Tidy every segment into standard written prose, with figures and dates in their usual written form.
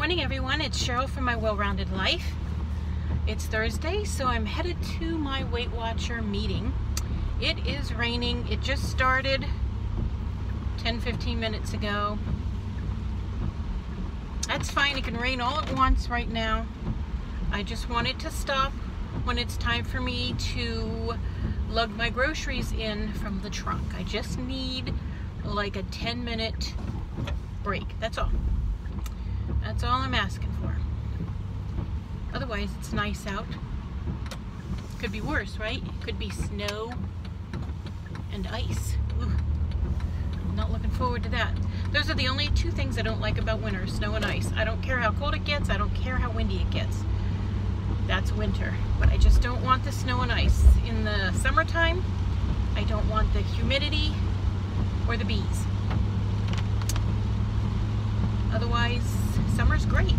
morning, everyone. It's Cheryl from My Well-Rounded Life. It's Thursday, so I'm headed to my Weight Watcher meeting. It is raining. It just started 10-15 minutes ago. That's fine. It can rain all at once right now. I just want it to stop when it's time for me to lug my groceries in from the trunk. I just need like a 10-minute break. That's all. That's all I'm asking for. Otherwise, it's nice out. Could be worse, right? It could be snow and ice. Ooh. I'm not looking forward to that. Those are the only two things I don't like about winter, snow and ice. I don't care how cold it gets. I don't care how windy it gets. That's winter. But I just don't want the snow and ice. In the summertime, I don't want the humidity or the bees. Otherwise, summer's great.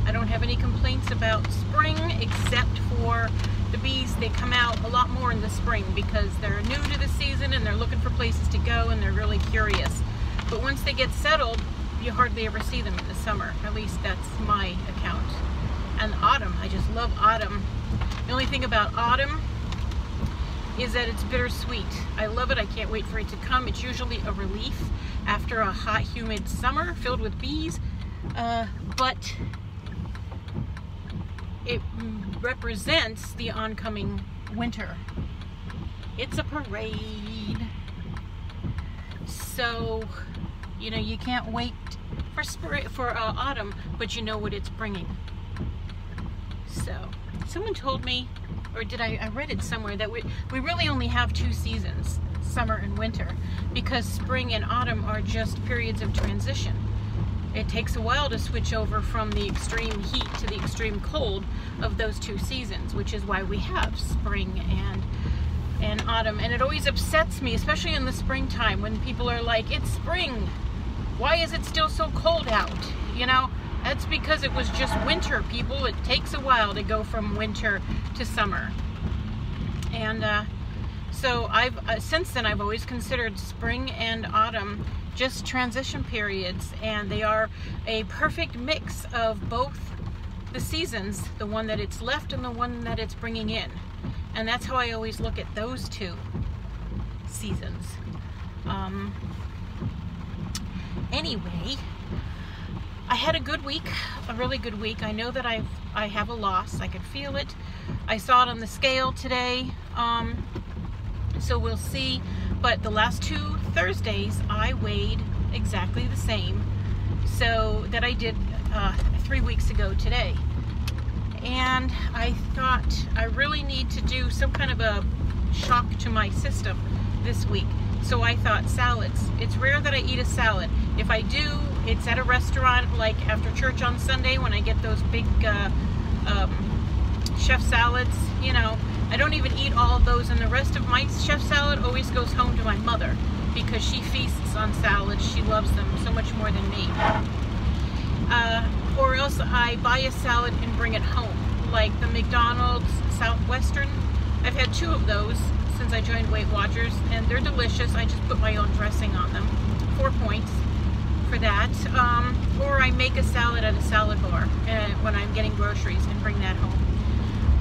I don't have any complaints about spring except for the bees. They come out a lot more in the spring because they're new to the season and they're looking for places to go and they're really curious. But once they get settled, you hardly ever see them in the summer. At least that's my account. And autumn, I just love autumn. The only thing about autumn is that it's bittersweet. I love it. I can't wait for it to come. It's usually a relief after a hot, humid summer filled with bees, but it represents the oncoming winter. It's a parade. So, you know, you can't wait for autumn, but you know what it's bringing. So, someone told me, or I read it somewhere, that we really only have two seasons, summer and winter, because spring and autumn are just periods of transition. It takes a while to switch over from the extreme heat to the extreme cold of those two seasons, which is why we have spring and autumn. And it always upsets me, especially in the springtime, when people are like, it's spring, why is it still so cold out? You know, that's because it was just winter, people. It takes a while to go from winter to summer. And so since then I've always considered spring and autumn just transition periods, and they are a perfect mix of both the seasons, the one that it's left and the one that it's bringing in. And that's how I always look at those two seasons. Anyway, I had a good week, a really good week. I know that I have a loss. I could feel it. I saw it on the scale today. So we'll see. But the last two Thursdays, I weighed exactly the same so that I did 3 weeks ago today. And I thought I really need to do some kind of a shock to my system this week. So I thought salads. It's rare that I eat a salad. If I do, it's at a restaurant, like after church on Sunday when I get those big chef salads. You know, I don't even eat all of those, and the rest of my chef salad always goes home to my mother because she feasts on salads. She loves them so much more than me. Or else I buy a salad and bring it home, like the McDonald's Southwestern. I've had 2 of those since I joined Weight Watchers, and they're delicious. I just put my own dressing on them. 4 points for that. Or I make a salad at a salad bar when I'm getting groceries and bring that home.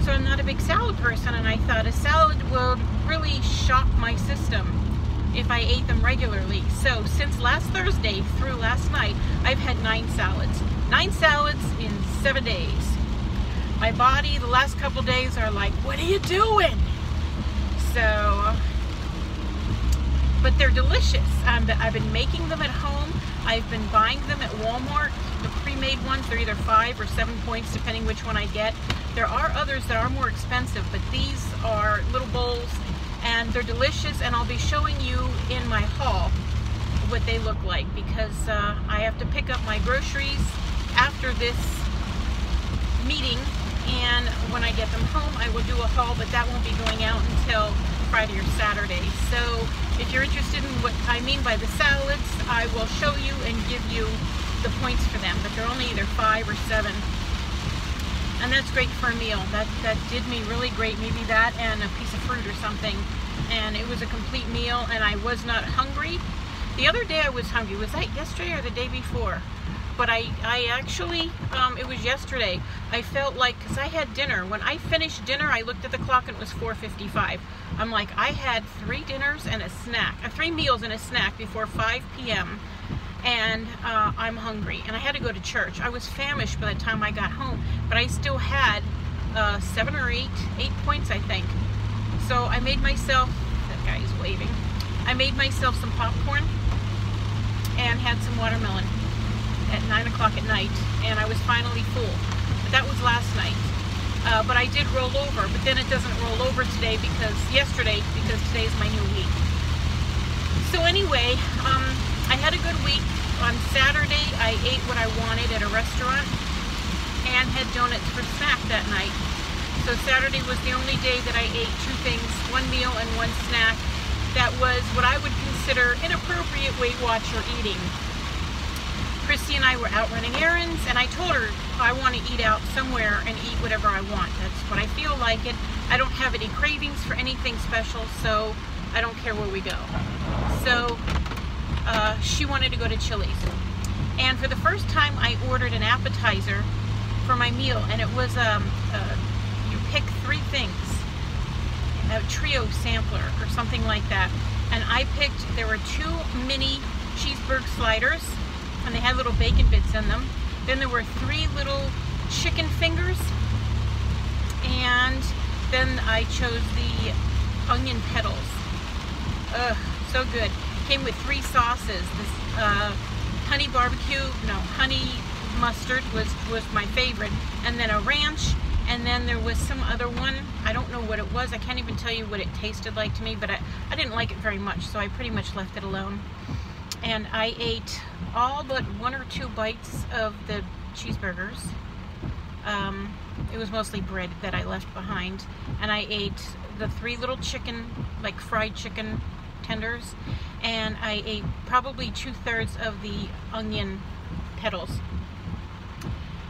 So I'm not a big salad person, and I thought a salad would really shock my system if I ate them regularly. So since last Thursday through last night, I've had 9 salads. 9 salads in 7 days. My body the last couple days are like, what are you doing? So, but they're delicious. I've been making them at home. I've been buying them at Walmart. The pre-made ones, they're either 5 or 7 points, depending which one I get. There are others that are more expensive, but these are little bowls, and they're delicious, and I'll be showing you in my haul what they look like, because I have to pick up my groceries after this meeting, and when I get them home, I will do a haul, but that won't be going out until Friday or Saturday. So if you're interested in what I mean by the salads, I will show you and give you the points for them, but they're only either 5 or 7. And that's great for a meal. That did me really great. Maybe that and a piece of fruit or something. And it was a complete meal, and I was not hungry. The other day I was hungry. Was that yesterday or the day before? But I actually, it was yesterday, I felt like, because I had dinner. When I finished dinner, I looked at the clock and it was 4:55. I'm like, I had 3 dinners and a snack, 3 meals and a snack before 5 p.m. And I'm hungry. And I had to go to church. I was famished by the time I got home, but I still had 7 or 8 points, I think. So I made myself, that guy's waving, I made myself some popcorn and had some watermelon at 9 o'clock at night, and I was finally full. But that was last night. But I did roll over, but then it doesn't roll over today because today's my new week. So anyway, I had a good week. On Saturday, I ate what I wanted at a restaurant and had donuts for snack that night. So Saturday was the only day that I ate 2 things, 1 meal and 1 snack. That was what I would consider inappropriate Weight Watcher eating. Christy and I were out running errands, and I told her I want to eat out somewhere and eat whatever I want. That's what I feel like it. I don't have any cravings for anything special, so I don't care where we go. So she wanted to go to Chili's. And for the first time, I ordered an appetizer for my meal, and it was you pick 3 things, a trio sampler or something like that. And I picked, there were 2 mini cheeseburger sliders, and they had little bacon bits in them. Then there were 3 little chicken fingers, and then I chose the onion petals. Ugh, so good. Came with 3 sauces. This honey barbecue, no, honey mustard was my favorite, and then a ranch, and then there was some other one. I don't know what it was. I can't even tell you what it tasted like to me, but I didn't like it very much, so I pretty much left it alone. And I ate all but 1 or 2 bites of the cheeseburgers. It was mostly bread that I left behind. And I ate the 3 little chicken, like fried chicken tenders. And I ate probably 2/3 of the onion petals.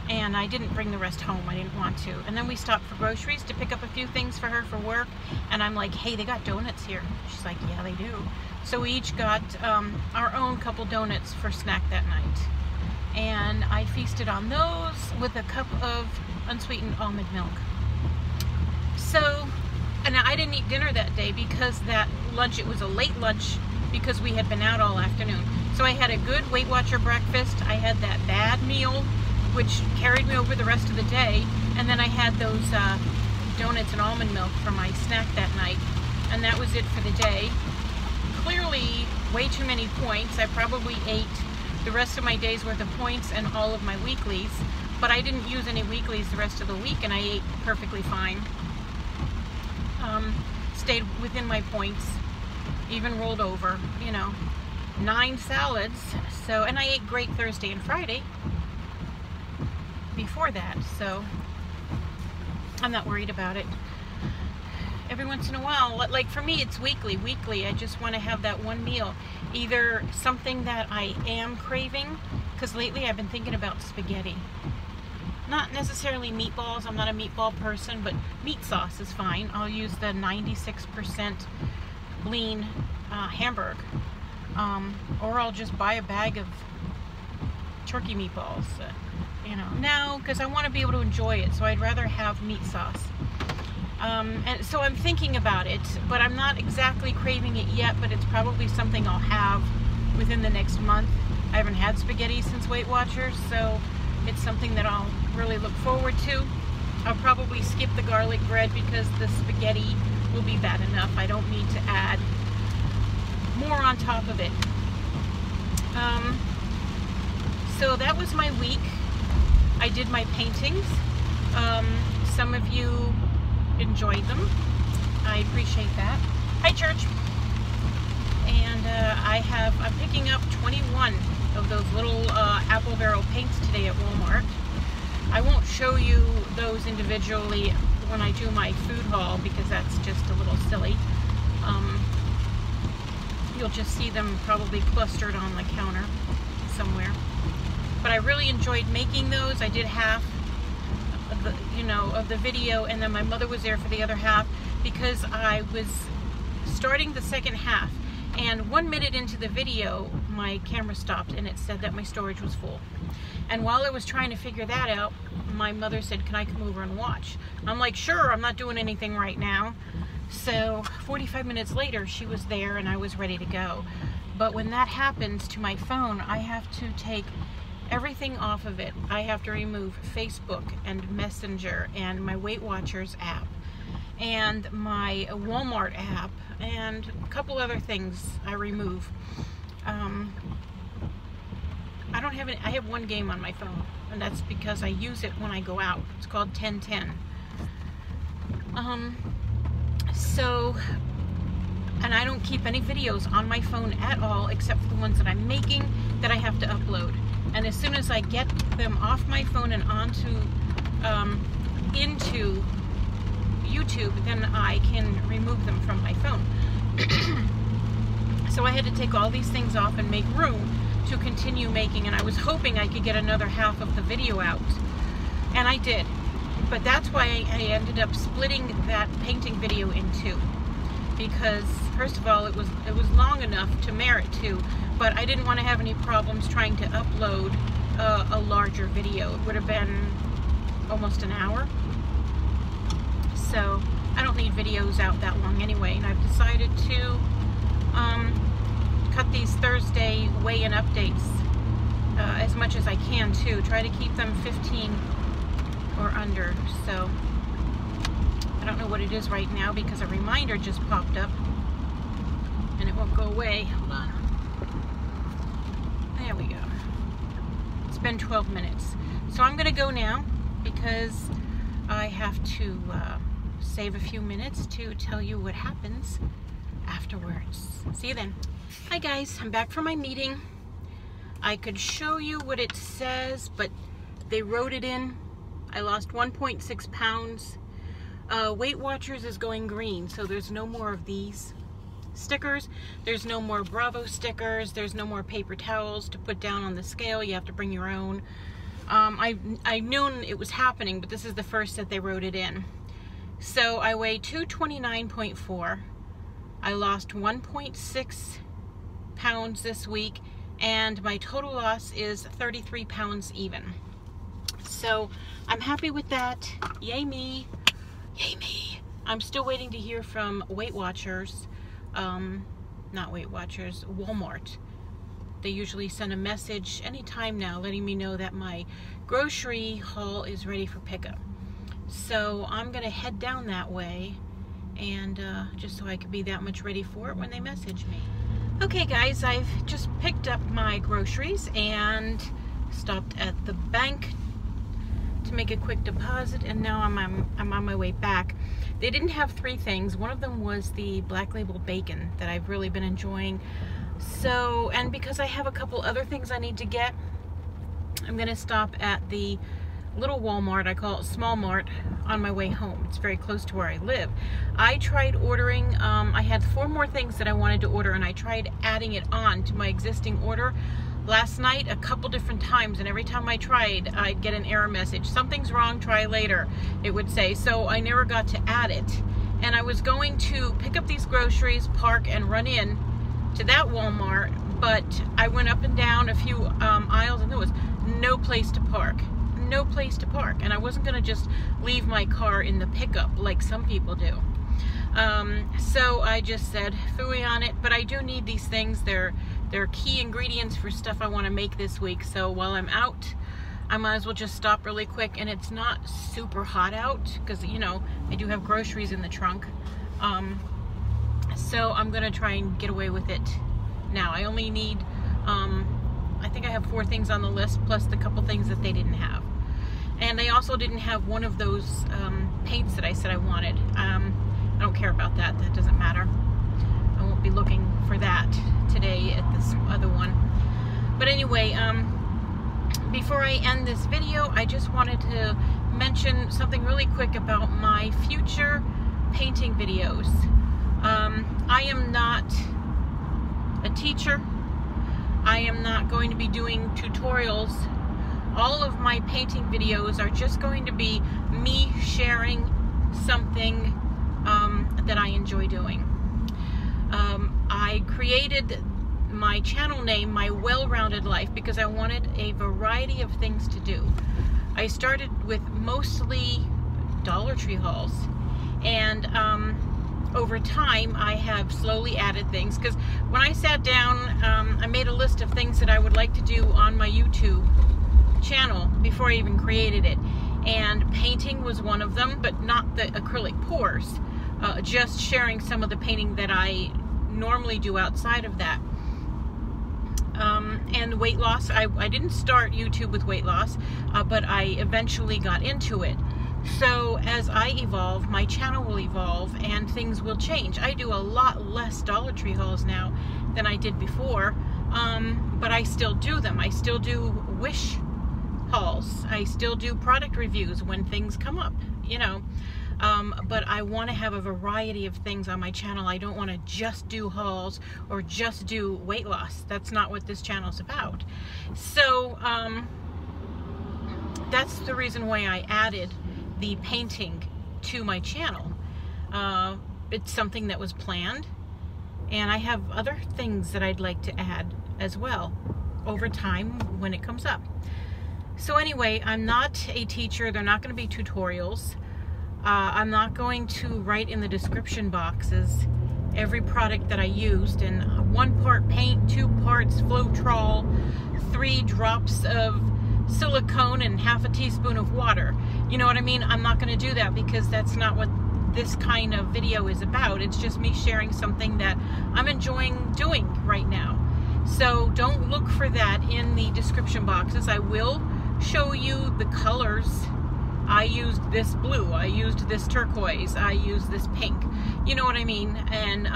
And I didn't bring the rest home. I didn't want to. And then we stopped for groceries to pick up a few things for her for work. And I'm like, hey, they got donuts here. She's like, yeah, they do. So we each got our own couple donuts for snack that night. And I feasted on those with a cup of unsweetened almond milk. So, and I didn't eat dinner that day because that lunch, it was a late lunch because we had been out all afternoon. So I had a good Weight Watcher breakfast. I had that bad meal, which carried me over the rest of the day. And then I had those donuts and almond milk for my snack that night. And that was it for the day. Clearly way too many points. I probably ate the rest of my day's worth of points and all of my weeklies, but I didn't use any weeklies the rest of the week, and I ate perfectly fine. Stayed within my points, even rolled over, you know, 9 salads. So, and I ate great Thursday and Friday before that, so I'm not worried about it. Every once in a while, like for me, it's weekly. I just want to have that one meal, either something that I am craving, because lately I've been thinking about spaghetti. Not necessarily meatballs. I'm not a meatball person, but meat sauce is fine. I'll use the 96% lean hamburger, or I'll just buy a bag of turkey meatballs, you know. Now, because I want to be able to enjoy it, so I'd rather have meat sauce. And so I'm thinking about it, but I'm not exactly craving it yet, but it's probably something I'll have within the next month. I haven't had spaghetti since Weight Watchers, so it's something that I'll really look forward to. I'll probably skip the garlic bread because the spaghetti will be bad enough. I don't need to add more on top of it. So that was my week. I did my paintings. Some of you enjoyed them. I appreciate that. Hi, church. And I'm picking up 21 of those little apple barrel paints today at Walmart. I won't show you those individually when I do my food haul because that's just a little silly. You'll just see them probably clustered on the counter somewhere. But I really enjoyed making those. I did half of the video, and then my mother was there for the other half because I was starting the second half, and 1 minute into the video my camera stopped and it said that my storage was full. And while I was trying to figure that out, my mother said, can I come over and watch? I'm like, sure, I'm not doing anything right now. So 45 minutes later, she was there and I was ready to go. But when that happens to my phone, I have to take everything off of it. I have to remove Facebook and Messenger and my Weight Watchers app and my Walmart app and a couple other things I remove. I don't have any, I have one game on my phone, and that's because I use it when I go out. It's called 1010. And I don't keep any videos on my phone at all, except for the ones that I'm making that I have to upload. And as soon as I get them off my phone and onto into YouTube, then I can remove them from my phone. So I had to take all these things off and make room to continue making, and I was hoping I could get another half of the video out, and I did. But that's why I ended up splitting that painting video in two, because first of all, it was long enough to merit two, but I didn't want to have any problems trying to upload a larger video. It would have been almost an hour. So I don't need videos out that long anyway, and I've decided to cut these Thursday weigh-in updates as much as I can too. Try to keep them 15 or under. So I don't know what it is right now because a reminder just popped up and it won't go away. Hold on. There we go. It's been 12 minutes. So I'm gonna go now because I have to save a few minutes to tell you what happens afterwards. See you then. Hi guys, I'm back from my meeting. I could show you what it says, but they wrote it in. I lost 1.6 pounds. Weight Watchers is going green, so there's no more of these stickers. There's no more Bravo stickers. There's no more paper towels to put down on the scale. You have to bring your own. I've known it was happening, but this is the first that they wrote it in. So I weigh 229.4. I lost 1.6 pounds this week, and my total loss is 33 pounds even. So I'm happy with that. Yay me. Yay me. I'm still waiting to hear from Weight Watchers. Not Weight Watchers, Walmart. They usually send a message anytime now letting me know that my grocery haul is ready for pickup. So I'm gonna head down that way, and just so I could be that much ready for it when they message me. Okay guys, I've just picked up my groceries and stopped at the bank to make a quick deposit, and now I'm on my way back. They didn't have three things. One of them was the Black Label bacon that I've really been enjoying. So, and because I have a couple other things I need to get, I'm gonna stop at the little Walmart, I call it Small Mart, on my way home. It's very close to where I live. I tried ordering, I had 4 more things that I wanted to order, and I tried adding it on to my existing order last night a couple different times, and every time I tried, I'd get an error message. Something's wrong, try later, it would say. So I never got to add it. And I was going to pick up these groceries, park, and run in to that Walmart, but I went up and down a few aisles, and there was no place to park. No place to park, and I wasn't gonna just leave my car in the pickup like some people do. So I just said phooey on it, but I do need these things. They're key ingredients for stuff I want to make this week. So while I'm out, I might as well just stop really quick. And it's not super hot out because, you know, I do have groceries in the trunk. So I'm gonna try and get away with it now. I only need I think I have 4 things on the list plus the couple things that they didn't have. And they also didn't have one of those paints that I said I wanted. I don't care about that. That doesn't matter. I won't be looking for that today at this other one. But anyway, before I end this video, I just wanted to mention something really quick about my future painting videos. I am not a teacher. I am not going to be doing tutorials. All of my painting videos are just going to be me sharing something that I enjoy doing. I created my channel name My Well-Rounded Life because I wanted a variety of things to do. I started with mostly Dollar Tree hauls, and over time I have slowly added things, because when I sat down, I made a list of things that I would like to do on my YouTube channel before I even created it, and painting was one of them, but not the acrylic pours, just sharing some of the painting that I normally do outside of that. And weight loss, I didn't start YouTube with weight loss, but I eventually got into it. So as I evolve, my channel will evolve and things will change. I do a lot less Dollar Tree hauls now than I did before, but I still do them. I still do Wish hauls. I still do product reviews when things come up, you know. But I want to have a variety of things on my channel. I don't want to just do hauls or just do weight loss. That's not what this channel is about. So that's the reason why I added the painting to my channel. It's something that was planned, and I have other things that I'd like to add as well over time when it comes up. So anyway, I'm not a teacher. They're not going to be tutorials. I'm not going to write in the description boxes every product that I used, and 1 part paint, 2 parts Floetrol, 3 drops of silicone, and half a teaspoon of water. You know what I mean? I'm not going to do that because that's not what this kind of video is about. It's just me sharing something that I'm enjoying doing right now. So don't look for that in the description boxes. I will show you the colors. I used this blue, I used this turquoise, I used this pink. You know what I mean? And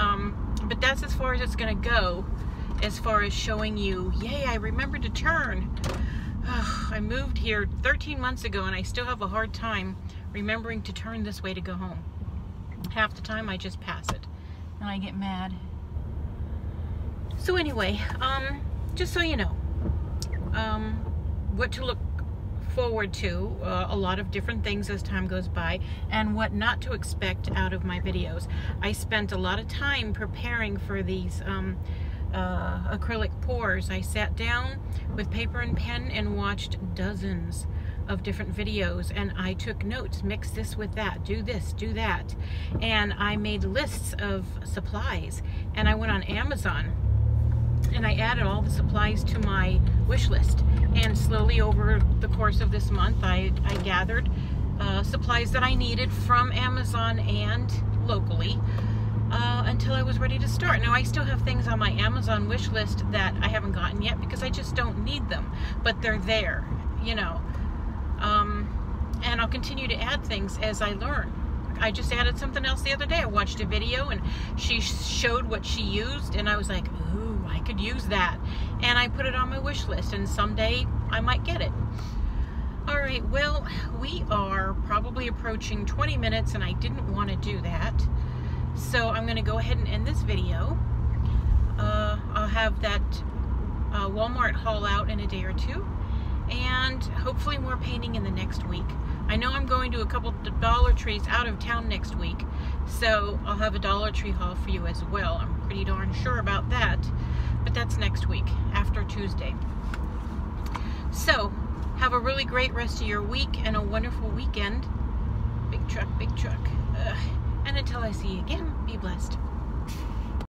but that's as far as it's gonna go, as far as showing you, yay, I remembered to turn. I moved here 13 months ago and I still have a hard time remembering to turn this way to go home. Half the time I just pass it and I get mad. So anyway, just so you know, what to look forward to, a lot of different things as time goes by, and what not to expect out of my videos. I spent a lot of time preparing for these acrylic pours. I sat down with paper and pen and watched dozens of different videos, and I took notes. Mix this with that, do this, do that, and I made lists of supplies, and I went on Amazon and I added all the supplies to my wish list, and slowly over the course of this month I gathered supplies that I needed from Amazon and locally until I was ready to start. Now I still have things on my Amazon wish list that I haven't gotten yet because I just don't need them, but they're there, you know. And I'll continue to add things as I learn. I just added something else the other day. I watched a video and she showed what she used, and I was like, ooh, I could use that. And I put it on my wish list, and someday I might get it. All right, well, we are probably approaching 20 minutes and I didn't want to do that. So I'm going to go ahead and end this video. I'll have that Walmart haul out in a day or two, and hopefully more painting in the next week. I know I'm going to a couple of Dollar Trees out of town next week, so I'll have a Dollar Tree haul for you as well. I'm pretty darn sure about that, but that's next week, after Tuesday. So, have a really great rest of your week and a wonderful weekend. Big truck, big truck. And until I see you again, be blessed.